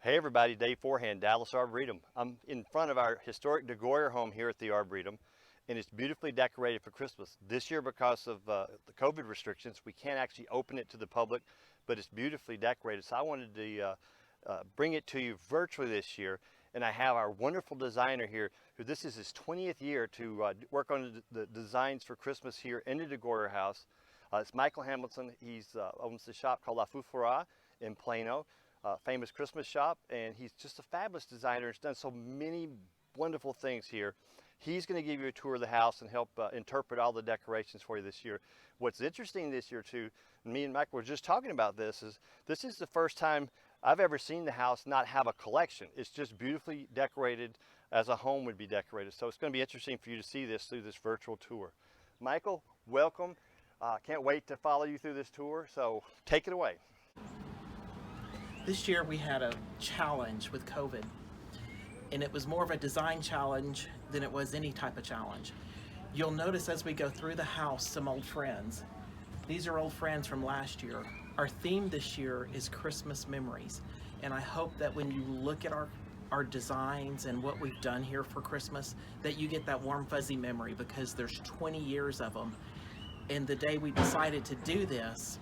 Hey everybody, Dave Forehand, Dallas Arboretum. I'm in front of our historic DeGolyer home here at the Arboretum, and it's beautifully decorated for Christmas. This year, because of the COVID restrictions, we can't actually open it to the public, but it's beautifully decorated. So I wanted to bring it to you virtually this year, and I have our wonderful designer here, who this is his 20th year to work on the designs for Christmas here in the DeGolyer House. It's Michael Hamilton. He's owns the shop called La Fufura in Plano. Famous Christmas shop, and he's just a fabulous designer. He's done so many wonderful things here. He's going to give you a tour of the house and help interpret all the decorations for you this year. What's interesting this year too, me and Michael were just talking about this is the first time I've ever seen the house not have a collection. It's just beautifully decorated as a home would be decorated. So it's going to be interesting for you to see this through this virtual tour. Michael, welcome. Can't wait to follow you through this tour. So take it away. This year we had a challenge with COVID, and it was more of a design challenge than it was any type of challenge. You'll notice as we go through the house some old friends. These are old friends from last year. Our theme this year is Christmas memories, and I hope that when you look at our designs and what we've done here for Christmas, that you get that warm fuzzy memory, because there's 20 years of them. And the day we decided to do this,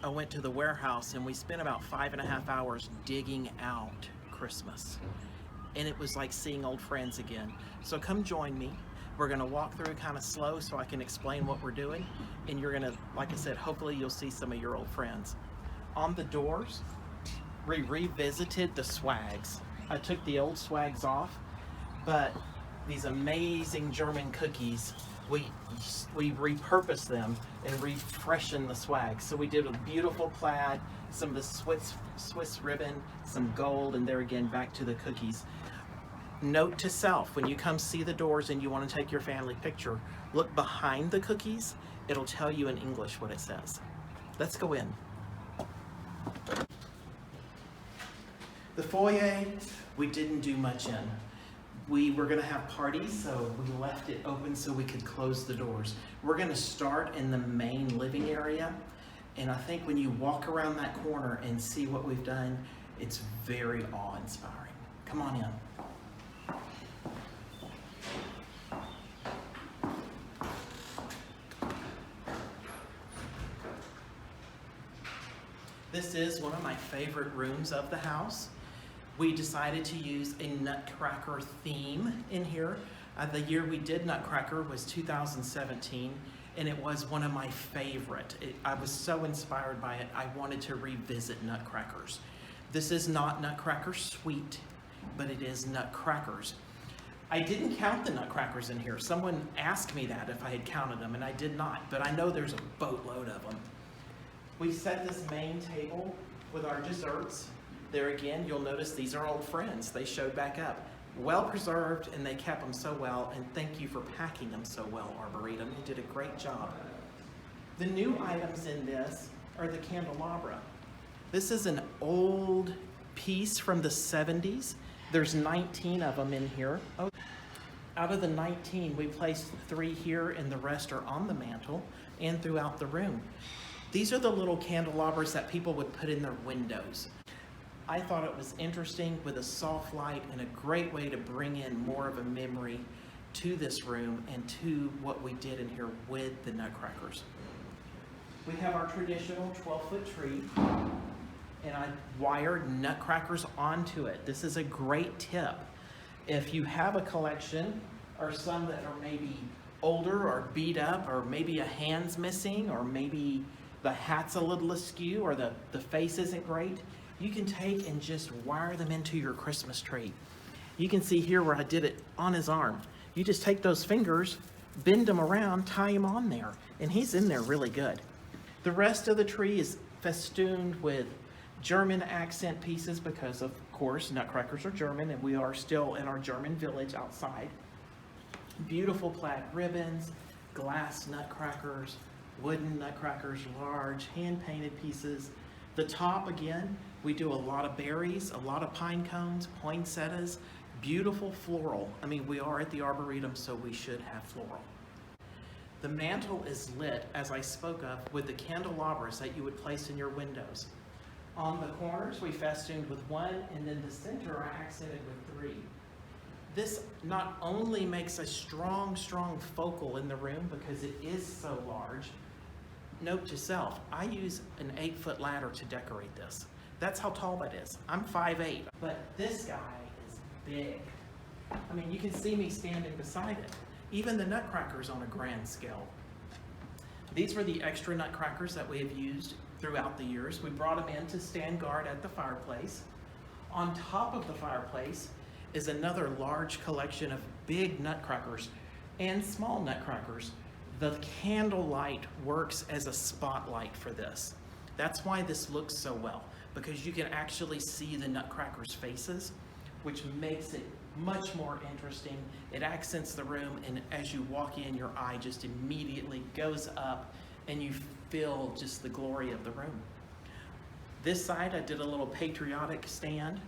I went to the warehouse and we spent about 5.5 hours digging out Christmas. And it was like seeing old friends again. So come join me. We're gonna walk through kind of slow so I can explain what we're doing. And you're gonna, like I said, hopefully you'll see some of your old friends. On the doors, we revisited the swags. I took the old swags off, but these amazing German cookies, we repurposed them and refreshened the swag. So we did a beautiful plaid, some of the Swiss ribbon, some gold, and there again back to the cookies. Note to self, when you come see the doors and you want to take your family picture, look behind the cookies. It'll tell you in English what it says. Let's go in. The foyer, we didn't do much in. We were gonna have parties, so we left it open so we could close the doors. We're gonna start in the main living area, and I think when you walk around that corner and see what we've done, it's very awe-inspiring. Come on in. This is one of my favorite rooms of the house. We decided to use a Nutcracker theme in here. The year we did Nutcracker was 2017, and it was one of my favorite. I was so inspired by it, I wanted to revisit Nutcrackers. This is not Nutcracker Sweet, but it is Nutcrackers. I didn't count the Nutcrackers in here. Someone asked me that if I had counted them, and I did not, but I know there's a boatload of them. We set this main table with our desserts. There again, you'll notice these are old friends. They showed back up. Well preserved, and they kept them so well, and thank you for packing them so well, Arboretum. You did a great job. The new items in this are the candelabra. This is an old piece from the 70s. There's 19 of them in here. Out of the 19, we placed 3 here, and the rest are on the mantle and throughout the room. These are the little candelabras that people would put in their windows. I thought it was interesting with a soft light and a great way to bring in more of a memory to this room and to what we did in here with the Nutcrackers. We have our traditional 12-foot tree, and I wired Nutcrackers onto it. This is a great tip. If you have a collection or some that are maybe older or beat up, or maybe a hand's missing, or maybe the hat's a little askew, or the face isn't great, you can take and just wire them into your Christmas tree. You can see here where I did it on his arm. You just take those fingers, bend them around, tie him on there, and he's in there really good. The rest of the tree is festooned with German accent pieces because, of course, Nutcrackers are German, and we are still in our German village outside. Beautiful plaid ribbons, glass Nutcrackers, wooden Nutcrackers, large hand-painted pieces. The top, again, we do a lot of berries, a lot of pine cones, poinsettias, beautiful floral. I mean, we are at the Arboretum, so we should have floral. The mantle is lit, as I spoke of, with the candelabras that you would place in your windows. On the corners, we festooned with 1, and then the center I accented with 3. This not only makes a strong focal in the room because it is so large. Note to self, I use an 8-foot ladder to decorate this. That's how tall that is. I'm 5'8", but this guy is big. I mean, you can see me standing beside it. Even the nutcracker's on a grand scale. These were the extra nutcrackers that we have used throughout the years. We brought them in to stand guard at the fireplace. On top of the fireplace is another large collection of big nutcrackers and small nutcrackers. The candlelight works as a spotlight for this. That's why this looks so well, because you can actually see the nutcrackers' faces, which makes it much more interesting. It accents the room, and as you walk in, your eye just immediately goes up and you feel just the glory of the room. This side, I did a little patriotic stand.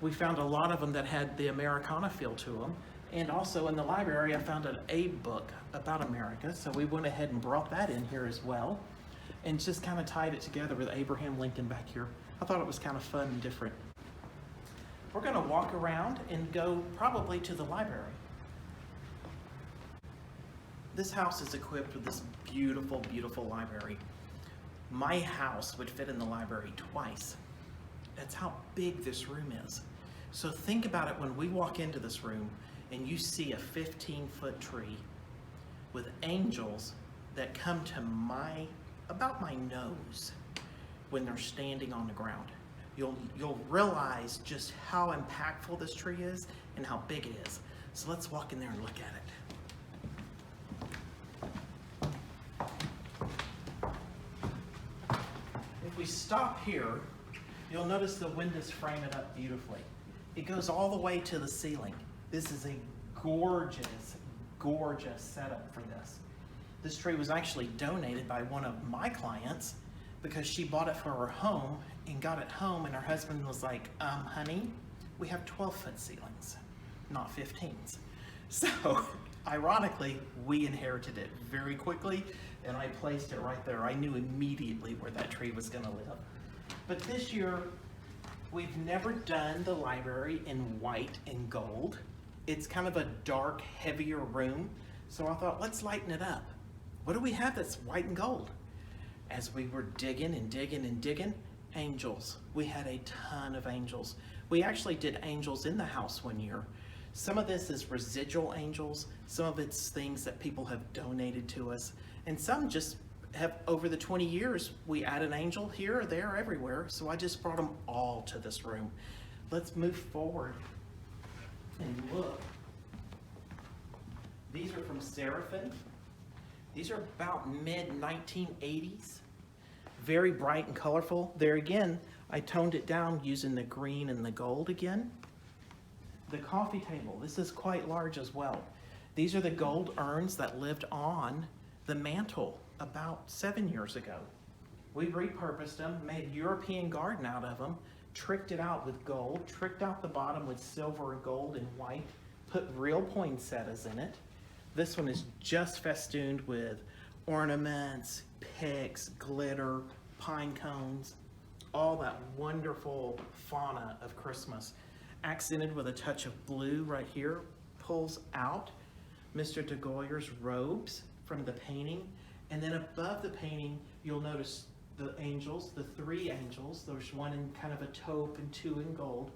We found a lot of them that had the Americana feel to them. And also in the library, I found an Abe book about America, so we went ahead and brought that in here as well, and just kind of tied it together with Abraham Lincoln back here. I thought it was kind of fun and different. We're going to walk around and go probably to the library. This house is equipped with this beautiful, beautiful library. My house would fit in the library twice. That's how big this room is. So think about it when we walk into this room and you see a 15-foot tree with angels that come to about my nose when they're standing on the ground. You'll realize just how impactful this tree is and how big it is. So let's walk in there and look at it. If we stop here, you'll notice the windows frame it up beautifully. It goes all the way to the ceiling. This is a gorgeous, gorgeous setup for this. This tree was actually donated by one of my clients because she bought it for her home and got it home, and her husband was like, honey, we have 12-foot ceilings, not 15s. So, ironically, we inherited it very quickly, and I placed it right there. I knew immediately where that tree was gonna live. But this year, we've never done the library in white and gold. It's kind of a dark, heavier room, so I thought, let's lighten it up. What do we have that's white and gold? As we were digging and digging and digging, angels. We had a ton of angels. We actually did angels in the house one year. Some of this is residual angels, some of it's things that people have donated to us, and some just have, over the 20 years, we add an angel here, there, everywhere, so I just brought them all to this room. Let's move forward and look. These are from Seraphim. These are about mid-1980s. Very bright and colorful. There again, I toned it down using the green and the gold again. The coffee table, this is quite large as well. These are the gold urns that lived on the mantle about 7 years ago. We repurposed them, made European garden out of them, tricked it out with gold, tricked out the bottom with silver and gold and white, put real poinsettias in it. This one is just festooned with ornaments, picks, glitter, pine cones, all that wonderful fauna of Christmas. Accented with a touch of blue right here, pulls out Mr. DeGoyer's robes from the painting. And then above the painting, you'll notice the angels, the 3 angels. There's one in kind of a taupe and 2 in gold.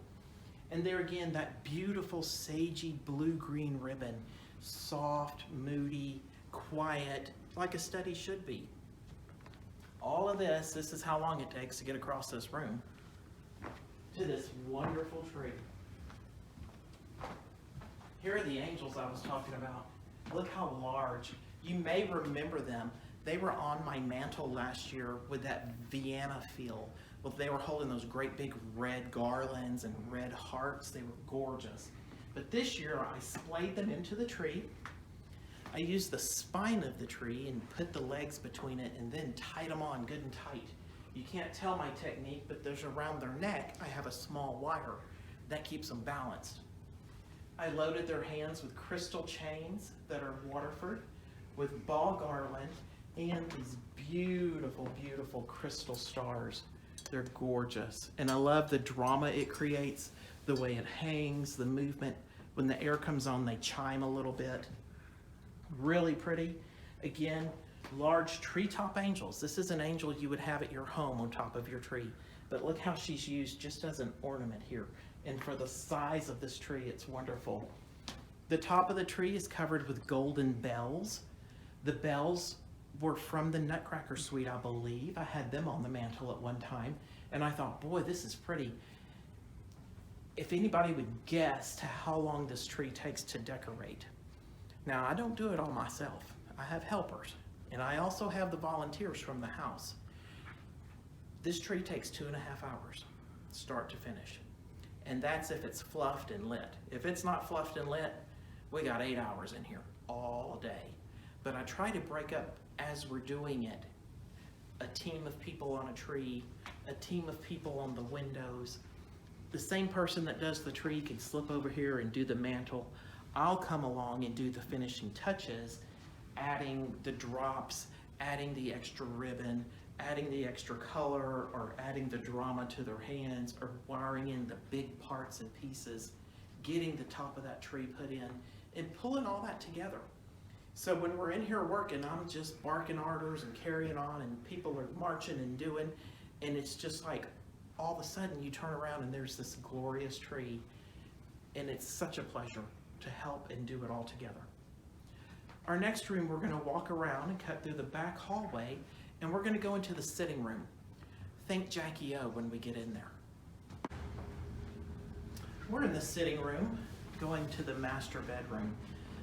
And there again, that beautiful sagey blue-green ribbon, soft, moody, quiet, like a study should be. All of this is how long it takes to get across this room to this wonderful tree. Here are the angels I was talking about. Look how large. You may remember them. They were on my mantle last year with that Vienna feel. Well, they were holding those great big red garlands and red hearts. They were gorgeous. But this year I splayed them into the tree. I used the spine of the tree and put the legs between it and then tied them on good and tight. You can't tell my technique, but there's around their neck, I have a small wire that keeps them balanced. I loaded their hands with crystal chains that are Waterford, with ball garland, and these beautiful, beautiful crystal stars. They're gorgeous. And I love the drama it creates, the way it hangs, the movement. When the air comes on, they chime a little bit. Really pretty. Again, large treetop angels. This is an angel you would have at your home on top of your tree. But look how she's used just as an ornament here. And for the size of this tree, it's wonderful. The top of the tree is covered with golden bells. The bells were from the Nutcracker Suite, I believe. I had them on the mantle at one time, and I thought, boy, this is pretty. If anybody would guess to how long this tree takes to decorate. Now, I don't do it all myself. I have helpers, and I also have the volunteers from the house. This tree takes 2.5 hours, start to finish. And that's if it's fluffed and lit. If it's not fluffed and lit, we got 8 hours in here all day. But I try to break up as we're doing it. A team of people on a tree, a team of people on the windows. The same person that does the tree can slip over here and do the mantle. I'll come along and do the finishing touches, adding the drops, adding the extra ribbon, adding the extra color, or adding the drama to their hands, or wiring in the big parts and pieces, getting the top of that tree put in, and pulling all that together. So when we're in here working, I'm just barking orders and carrying on, and people are marching and doing, and it's just like all of a sudden you turn around and there's this glorious tree, and it's such a pleasure to help and do it all together. Our next room, we're going to walk around and cut through the back hallway, and we're going to go into the sitting room. Think Jackie O when we get in there. We're in the sitting room, going to the master bedroom.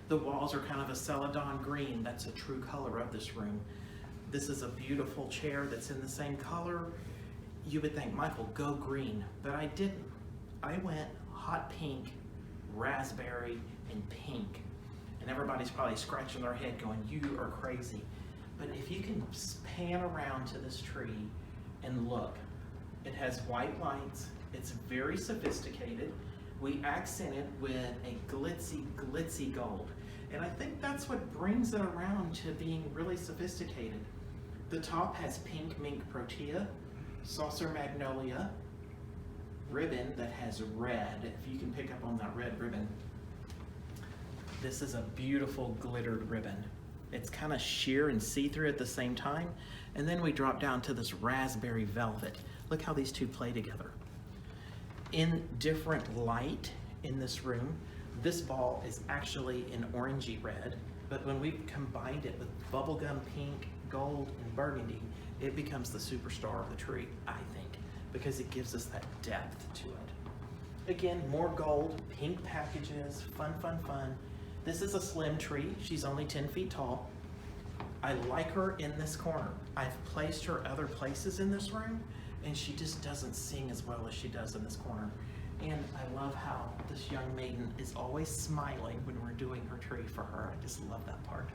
The walls are kind of a celadon green. That's a true color of this room. This is a beautiful chair that's in the same color. You would think, Michael, go green, but I didn't. I went hot pink, raspberry, and pink. And everybody's probably scratching their head going, you are crazy. But if you can pan around to this tree and look, it has white lights. It's very sophisticated. We accent it with a glitzy gold. And I think that's what brings it around to being really sophisticated. The top has pink mink protea, saucer magnolia, ribbon that has red. If you can pick up on that red ribbon. This is a beautiful glittered ribbon. It's kind of sheer and see-through at the same time. And then we drop down to this raspberry velvet. Look how these two play together. In different light in this room, this ball is actually an orangey red, but when we've combined it with bubblegum pink, gold, and burgundy, it becomes the superstar of the tree, I think, because it gives us that depth to it. Again, more gold, pink packages, fun, fun, fun. This is a slim tree. She's only 10 feet tall. I like her in this corner. I've placed her other places in this room, and she just doesn't sing as well as she does in this corner. And I love how this young maiden is always smiling when we're doing her tree for her. I just love that part.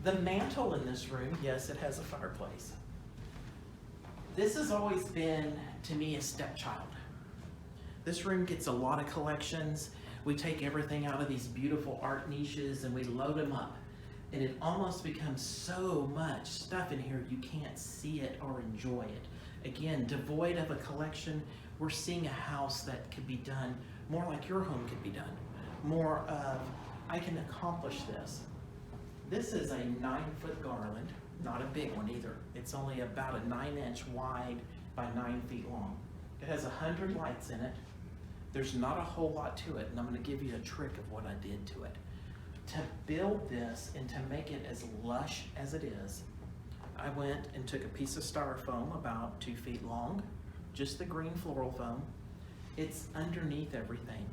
The mantle in this room, yes, it has a fireplace. This has always been, to me, a stepchild. This room gets a lot of collections. We take everything out of these beautiful art niches and we load them up. And it almost becomes so much stuff in here you can't see it or enjoy it. Again, devoid of a collection, we're seeing a house that could be done more like your home could be done. More of, I can accomplish this. This is a 9-foot garland, not a big one either. It's only about a 9-inch wide by 9 feet long. It has 100 lights in it. There's not a whole lot to it, and I'm going to give you a trick of what I did to it. To build this and to make it as lush as it is, I went and took a piece of styrofoam about 2 feet long, just the green floral foam. It's underneath everything.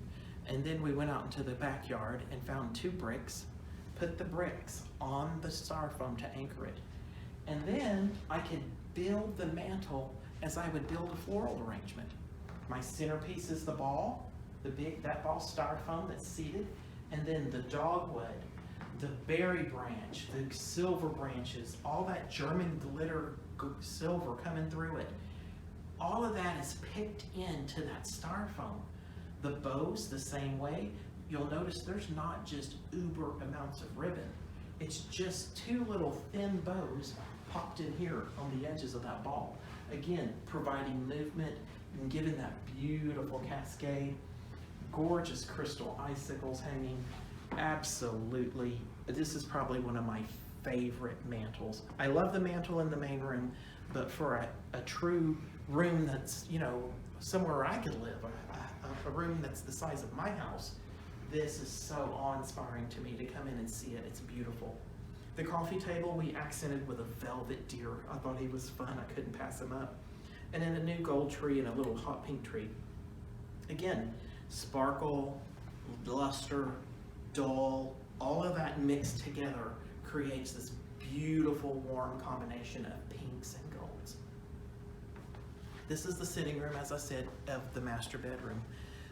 And then we went out into the backyard and found 2 bricks, put the bricks on the styrofoam to anchor it. And then I could build the mantle as I would build a floral arrangement. My centerpiece is the ball, that ball styrofoam that's seated, and then the dogwood, the berry branch, the silver branches, all that German glitter silver coming through it. All of that is picked into that styrofoam. The bows the same way. You'll notice there's not just uber amounts of ribbon. It's just 2 little thin bows popped in here on the edges of that ball. Again, providing movement and giving that beautiful cascade. Gorgeous crystal icicles hanging. Absolutely, this is probably one of my favorite mantles. I love the mantle in the main room, but for a true room that's, you know, somewhere I could live, a room that's the size of my house, this is so awe-inspiring to me to come in and see it. It's beautiful. The coffee table we accented with a velvet deer. I thought he was fun. I couldn't pass him up. And then a new gold tree and a little hot pink tree. Again, sparkle, luster, dull, all of that mixed together creates this beautiful warm combination of pinks and golds. This is the sitting room, as I said, of the master bedroom.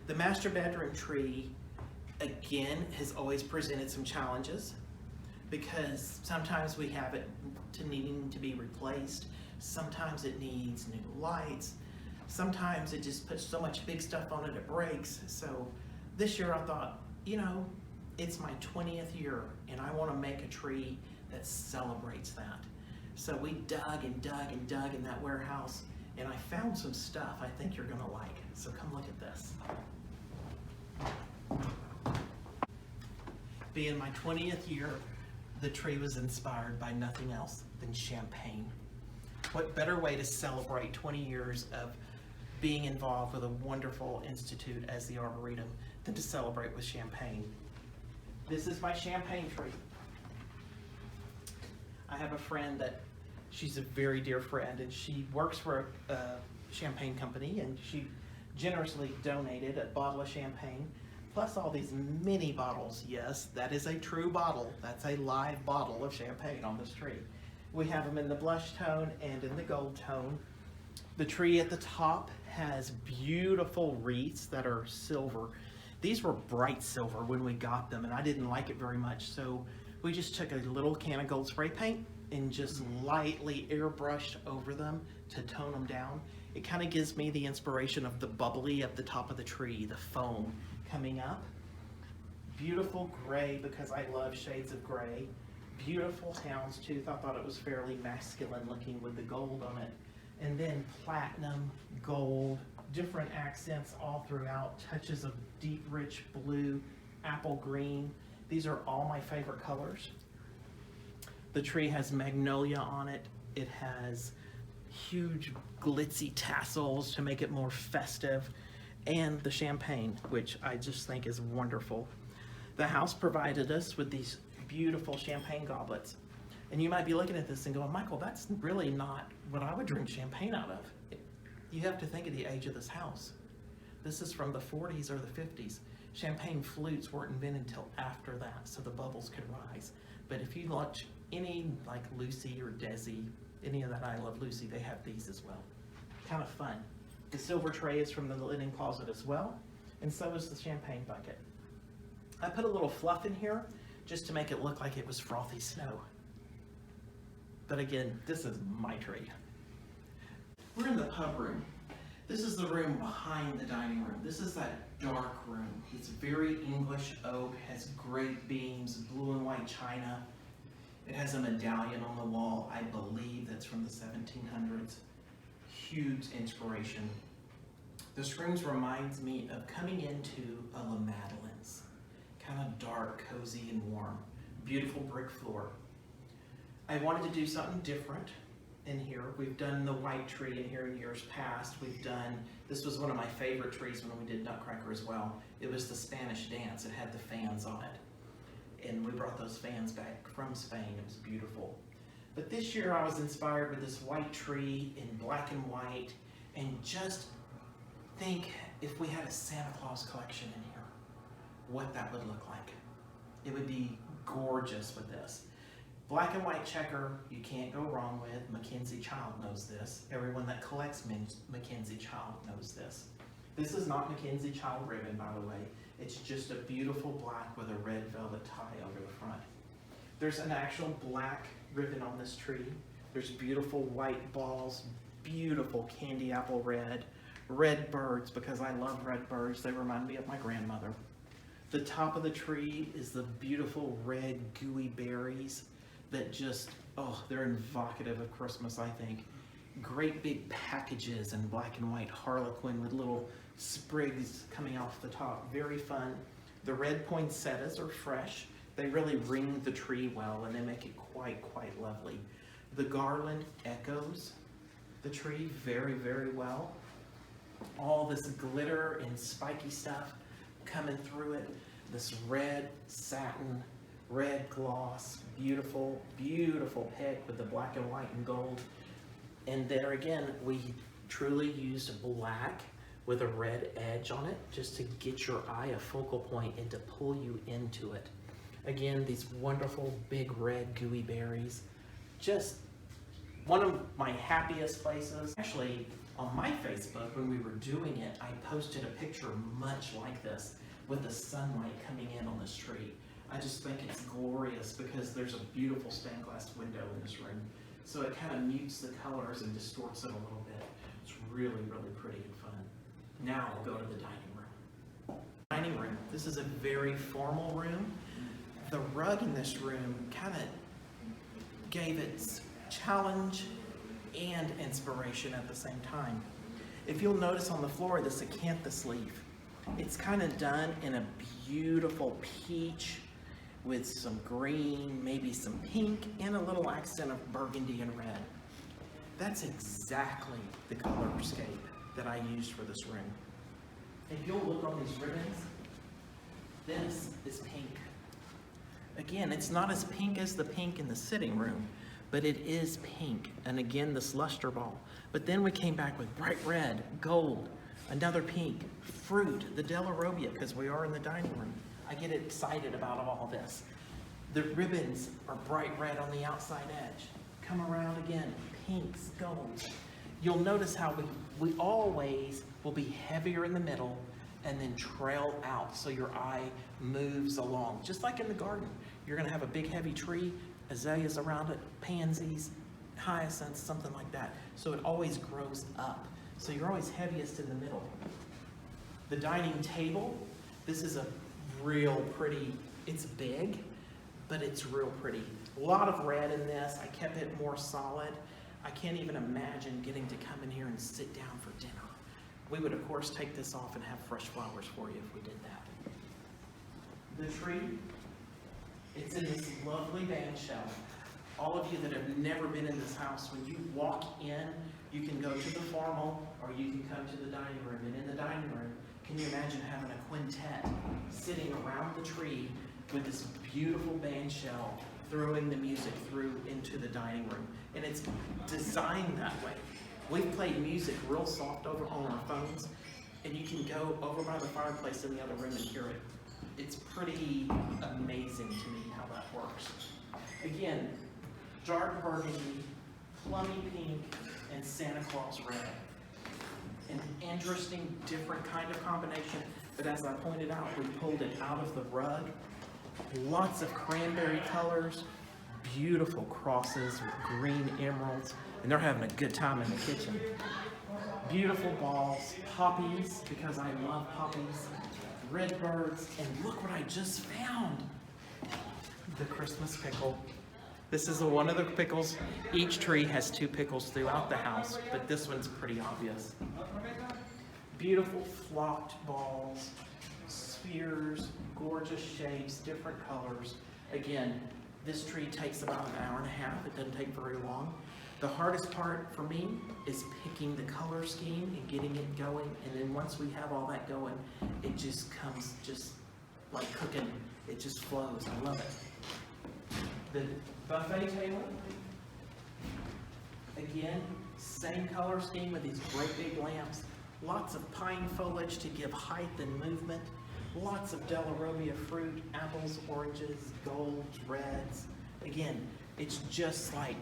The master bedroom tree, again, has always presented some challenges because sometimes we have it to needing to be replaced. Sometimes it needs new lights. Sometimes it just puts so much big stuff on it breaks. So this year I thought, you know, it's my 20th year and I want to make a tree that celebrates that. So we dug and dug and dug in that warehouse and I found some stuff I think you're gonna like. So come look at this. Being my 20th year, the tree was inspired by nothing else than champagne. What better way to celebrate 20 years of being involved with a wonderful institute as the Arboretum than to celebrate with champagne. This is my champagne tree. I have a friend that, she's a very dear friend, and she works for a champagne company, and she generously donated a bottle of champagne, plus all these mini bottles. Yes, that is a true bottle. That's a live bottle of champagne on this tree. We have them in the blush tone and in the gold tone. The tree at the top has beautiful wreaths that are silver. These were bright silver when we got them, and I didn't like it very much, so we just took a little can of gold spray paint and just lightly airbrushed over them to tone them down. It kind of gives me the inspiration of the bubbly at the top of the tree, the foam coming up. Beautiful gray, because I love shades of gray. Beautiful houndstooth. I thought it was fairly masculine looking with the gold on it. And then platinum, gold, different accents all throughout, touches of deep, rich blue, apple green. These are all my favorite colors. The tree has magnolia on it. It has huge glitzy tassels to make it more festive, and the champagne, which I just think is wonderful. The house provided us with these beautiful champagne goblets. And you might be looking at this and going, Michael, that's really not what I would drink champagne out of. You have to think of the age of this house. This is from the 40s or the 50s. Champagne flutes weren't invented until after that, so the bubbles could rise. But if you watch any, like Lucy or Desi, any of that I Love Lucy, they have these as well. Kind of fun. The silver tray is from the linen closet as well, and so is the champagne bucket. I put a little fluff in here just to make it look like it was frothy snow. But again, this is my tree. We're in the pub room. This is the room behind the dining room. This is that dark room. It's very English oak, has great beams, blue and white china. It has a medallion on the wall, I believe that's from the 1700s. Huge inspiration. This room reminds me of coming into a La Madeleine's. Kind of dark, cozy, and warm. Beautiful brick floor. I wanted to do something different in here. We've done the white tree in here in years past. This was one of my favorite trees when we did Nutcracker as well. It was the Spanish dance. It had the fans on it. And we brought those fans back from Spain. It was beautiful. But this year I was inspired with this white tree in black and white, and just think if we had a Santa Claus collection in here, what that would look like. It would be gorgeous with this. Black and white checker, you can't go wrong with. Mackenzie Child knows this. Everyone that collects Mackenzie Child knows this. This is not Mackenzie Child ribbon, by the way. It's just a beautiful black with a red velvet tie over the front. There's an actual black ribbon on this tree. There's beautiful white balls, beautiful candy apple red birds, because I love red birds. They remind me of my grandmother. The top of the tree is the beautiful red gooey berries that just, oh, they're evocative of Christmas, I think. great big packages in black and white harlequin with little sprigs coming off the top. Very fun. The red poinsettias are fresh. They really ring the tree well and they make it quite lovely. The garland echoes the tree very well. All this glitter and spiky stuff coming through it. This red satin, red gloss, beautiful pick with the black and white and gold. And there again, we truly used black with a red edge on it just to get your eye a focal point and to pull you into it. Again, these wonderful big red gooey berries. Just one of my happiest places. Actually, on my Facebook, when we were doing it, I posted a picture much like this with the sunlight coming in on this tree. I just think it's glorious because there's a beautiful stained glass window in this room. So it kind of mutes the colors and distorts it a little bit. It's really pretty and fun. Now we'll go to the dining room. Dining room. This is a very formal room. The rug in this room kind of gave its challenge and inspiration at the same time. If you'll notice on the floor, this acanthus leaf, it's kind of done in a beautiful peach with some green, maybe some pink, and a little accent of burgundy and red. That's exactly the color scheme that I used for this room. If you'll look on these ribbons, this is pink. Again, it's not as pink as the pink in the sitting room, but it is pink. And again, this luster ball. But then we came back with bright red, gold, another pink, fruit, the Delarobia, because we are in the dining room. I get excited about all this. The ribbons are bright red on the outside edge. Come around again, pinks, golds. You'll notice how we always will be heavier in the middle and then trail out so your eye moves along. Just like in the garden, you're gonna have a big heavy tree, azaleas around it, pansies, hyacinths, something like that. So it always grows up. So you're always heaviest in the middle. The dining table, this is a real pretty, it's big, but it's real pretty. A lot of red in this. I kept it more solid. I can't even imagine getting to come in here and sit down for dinner. We would of course take this off and have fresh flowers for you if we did that. The tree, it's in this lovely band shell. All of you that have never been in this house, when you walk in, you can go to the formal or you can come to the dining room. And in the dining room, can you imagine having a quintet sitting around the tree with this beautiful band shell throwing the music through into the dining room? And it's designed that way. We've played music real soft over on our phones, and you can go over by the fireplace in the other room and hear it. It's pretty amazing to me how that works. Again, dark burgundy, plummy pink, and Santa Claus red. An interesting, different kind of combination, but as I pointed out, we pulled it out of the rug. Lots of cranberry colors, beautiful crosses with green emeralds, and they're having a good time in the kitchen. Beautiful balls, poppies, because I love poppies, red birds, and look what I just found. The Christmas pickle. This is one of the pickles. Each tree has 2 pickles throughout the house, but this one's pretty obvious. Beautiful flocked balls, spheres, gorgeous shapes, different colors. Again, this tree takes about an hour and a half. It doesn't take very long. The hardest part for me is picking the color scheme and getting it going. And then once we have all that going, it just comes just like cooking. It just flows. I love it. The buffet table, again, same color scheme with these great big lamps. Lots of pine foliage to give height and movement. Lots of Delarobia fruit, apples, oranges, golds, reds. Again, it's just like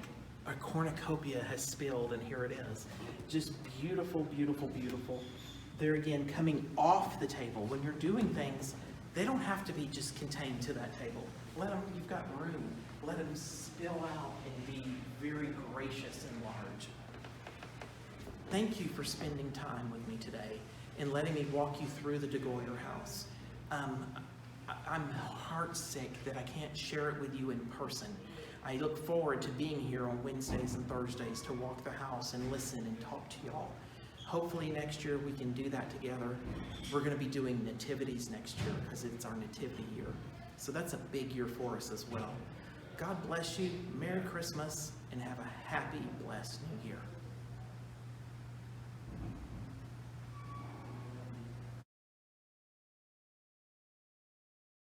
a cornucopia has spilled, and here it is. Just beautiful, beautiful, beautiful. They're again coming off the table. When you're doing things, they don't have to be just contained to that table. Let them, you've got room. Let them spill out and be very gracious and large. Thank you for spending time with me today and letting me walk you through the DeGolyer House. I'm heartsick that I can't share it with you in person. I look forward to being here on Wednesdays and Thursdays to walk the house and listen and talk to y'all. Hopefully next year we can do that together. We're going to be doing nativities next year because it's our nativity year. So that's a big year for us as well. God bless you. Merry Christmas and have a happy, blessed New Year.